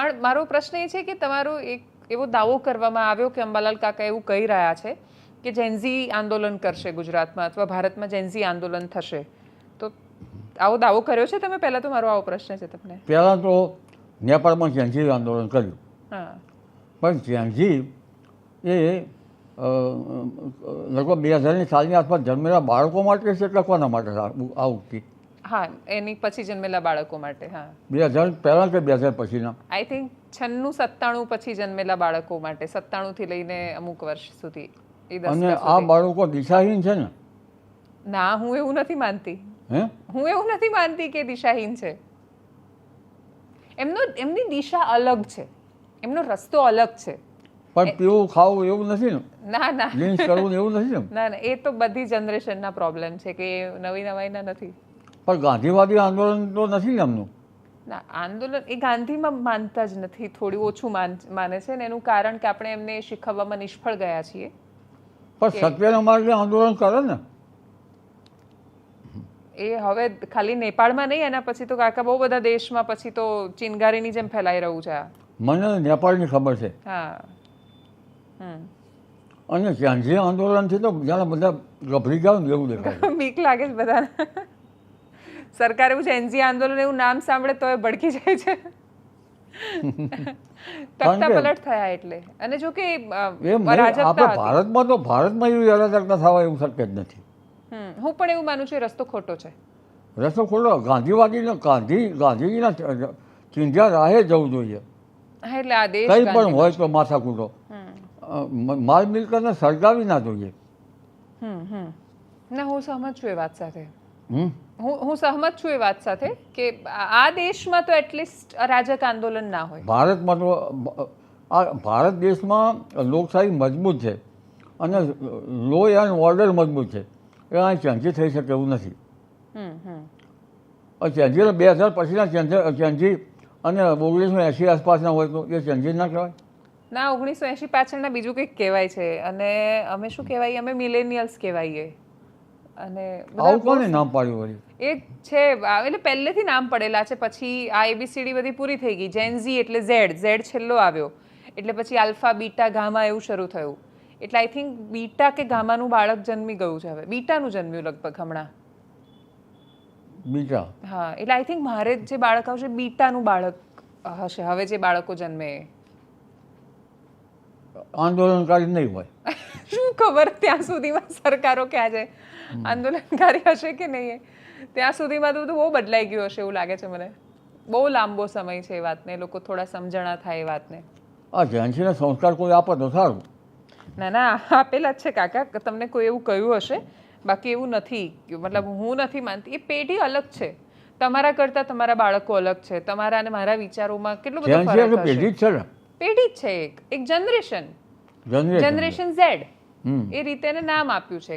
પણ મારો પ્રશ્ન એ છે કે તમારો એક એવો દાવો કરવામાં આવ્યો કે અંબાલાલ કાકા એવું કહી રહ્યા છે કે જેન્ઝી આંદોલન કરશે ગુજરાતમાં અથવા ભારતમાં જેન્ઝી આંદોલન થશે, તો આવો દાવો કર્યો છે તમે? પહેલા તો મારો આવો પ્રશ્ન છે તમને. પહેલાં તો નેપાળમાં જેન્ઝી આંદોલન કર્યું, હા, પણ જેન્ઝી એ લગભગ 2000ની સાલની આસપાસ જન્મેલા બાળકો માટે છે કે કોના માટે આ ઉક્તિ? હા, એની પછી જન્મેલા બાળકો માટે. હા, 2000 પહેલાં કે 2000 પછીના? આઈ થિંક 96-97 પછી જન્મેલા બાળકો માટે, 97 થી લઈને અમુક વર્ષ સુધી. અને આ બાળકો દિશાહીન છે ને? ના, હું એવું નથી માનતી. હે, હું એવું નથી માનતી કે દિશાહીન છે. એમની દિશા અલગ છે, એમનો રસ્તો અલગ છે. પણ પીવું ખાવું એવું નથી ને? ના ના, લીન્સ કરવું એવું નથી ને? ના ના, એ તો બધી જનરેશનના પ્રોબ્લેમ છે કે નવીના નથી. પણ ગાંધીવાદી આંદોલન તો નથી ને એમનું? ના, આંદોલન એ ગાંધીમાં માનતા જ નથી, થોડું ઓછું માને છે ને એનું કારણ કે આપણે એમને શીખવવામાં નિષ્ફળ ગયા છીએ. પણ સત્યના માર્ગે આંદોલન કરે ને એ હવે ખાલી નેપાળમાં નહીં, એના પછી તો કાકા બહુ બધા દેશમાં પછી તો ચિનગારીની જેમ ફેલાઈ રહ્યું છે. મને નેપાળની ખબર છે. હા, અને જેન્ઝી આંદોલનથી તો જાણે બધા ગભરી ગયા ને એવું દેખાય. બીક લાગે છે બધાને. સરકાર એવું જેન્ઝી આંદોલન એવું નામ સાંભળે તો એ ભડકી જાય છે. તખ્તા પલટ થયા એટલે. અને જો કે આપણે ભારતમાં એવી અરાજકતા થવા એવું શક્ય જ નથી. હું પણ એવું માનું છું રસ્તો ખોટો છે. રસ્તો ખોટો, ગાંધીજીના ચિંધ્યા રાહે જવું જોઈએ. એટલે આ દેશ કંઈ પણ હોય તો માથાકૂટો, માલ મિલકતને સળગાવી ના જોઈએ. ના, હું સહમત છું એ વાત સાથે. હું સહમત છું એ વાત સાથે કે આ દેશમાં તો એટલીસ્ટ અરાજક આંદોલન ના હોય. ભારતમાં તો ભારત દેશમાં લોકશાહી મજબૂત છે અને લો એન્ડ ઓર્ડર મજબૂત છે. એ અહીં ચેન્જી થઈ શકે એવું નથી. ચેન્જી 2000 પછીના ચેન્જી અને 1980 આસપાસના હોય તો એ ચેન્જી ના કહેવાય? ના, 1980 પાછળના બીજું કંઈક કહેવાય છે. અને અમે શું કહેવાય, અમે મિલેનિયલ્સ કહેવાઈએ. અને આવું કોને નામ પાડ્યું વળી? એ છે એટલે પહેલેથી નામ પડેલા છે, પછી આ ABCD બધી પૂરી થઈ ગઈ. જેન્ઝી એટલે ઝેડ છેલ્લો આવ્યો, એટલે પછી આલ્ફા બીટા ગામા એવું શરૂ થયું. એટલે આઈ થિંક બીટા કે ગામાનું બાળક જન્મી ગયું છે હવે. બીટાનું જન્મ્યું લગભગ હમણાં. બીટા? હા, એટલે આઈ થિંક મારે જે બાળક આવશે બીટાનું બાળક હશે હવે, જે બાળકો જન્મે. આંદોલનકારી નહીં હોય. શું ખબર ત્યાં સુધીમાં સરકારો ક્યાં છે, આંદોલનકારી હશે કે નહીં. ત્યાં સુધીમાં તો બધું બહુ બદલાઈ ગયું હશે એવું લાગે છે મને. બહુ લાંબો સમય છે એ વાતને, લોકો થોડા સમજણા થાય એ વાતને. આ જેન્સીના સંસ્કાર કોઈ આપે તો સારું. ના ના, આપેલા જ છે કાકા, તમને કોઈ એવું કહ્યું હશે, બાકી એવું નથી. મતલબ હું નથી માનતી, એ પેઢી અલગ છે. તમારા કરતા તમારા બાળકો અલગ છે, તમારા અને મારા વિચારોમાં કેટલો બધો ફરક હશે. પેઢી જ છે ને? પેઢી જ છે, એક જનરેશન ઝેડ એ રીતે એને નામ આપ્યું છે